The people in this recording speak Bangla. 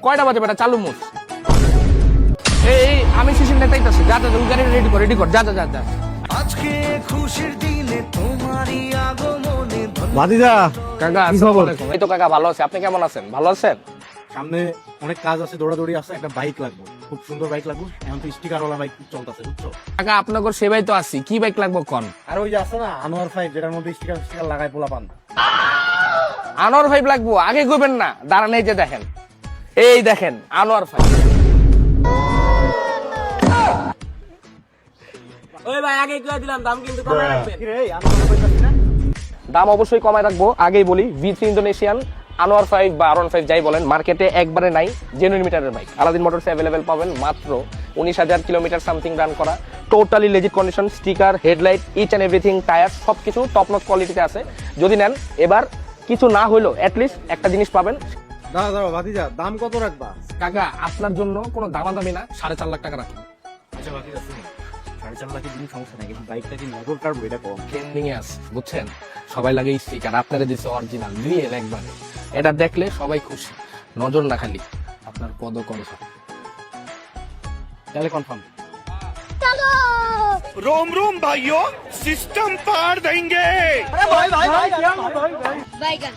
কয়টা বাজে বেটা চালু মুস। এই আমি শিশির নেতাইতাছি, যা যা ওই গাড়ি রেডি কর, যা যা যা যা। আজকে খুশির দিনে তোমারই আগমনে ভাতিজা কাকা কি খবর? আসসালামু আলাইকুম। এই তো কাকা ভালো আছি, আপনি কেমন আছেন? ভালো আছেন? সামনে অনেক কাজ আছে, দৌড়াদৌড়ি আছে, একটা বাইক লাগবে, খুব সুন্দর বাইক লাগবে। এখন তো স্টিকারওয়ালা বাইক চলতেছে, বুঝছো? কাকা আপনাদের সেবাই তো আছি, কি বাইক লাগবে কোন? আর ওই যে আছে না আনোয়ার 5, যেটার মধ্যে স্টিকার লাগায় পোলা পান। আনোয়ার 5 লাগবো, আগে কইবেন না, দাঁড়ান এই যে দেখেন, এই দেখেন আনোয়ার 5। ওই ভাই আগে কই দিলাম, দাম কিন্তু কমায় রাখবেন। কি রে, আনোয়ার 5 পাচ্ছি না? দাম অবশ্যই কমায় রাখবো, আগেই বলি V3 ইন্দোনেশিয়ান আনোয়ার 5 বা আরন 5 যাই বলেন, মার্কেটে একবারে নাই জেনুইন মিটারের বাইক। আলাদিন মোটরসে অ্যাভেলেবেল পাবেন মাত্র 19,000 কিলোমিটার সামথিং রান করা, totally legit condition, sticker, headlight, each and everything, tyre সবকিছু টপ নচ কোয়ালিটিতে আছে। যদি নেন এবার কিছু না হইলেও অ্যাটলিস্ট একটা জিনিস পাবেন। দাঁড়া ভাতিজা, দাম কত রাখবা? কাকা আপনার জন্য কোনো দামাদামি না, 4.5 লাখ টাকা রাখুন। আচ্ছা ভাতিজা, শুনো, 4.5 লাখের দিন সমস্যা নাই, কিন্তু বাইকটা কি নজর কাটবো এটা কম। ট্রেন্ডিং এ আছে বুঝছেন, সবাই লাগে স্টিকার, আপনারা দিচ্ছে অরিজিনাল রিয়েল একবার। এটা দেখলে সবাই খুশি, নজর না খালি আপনার পদ কথা। তাহলে কনফার্ম। रोम रोम भाइयों सिस्टम पार देंगे। আরে ভাই ভাই ভাই Baigan.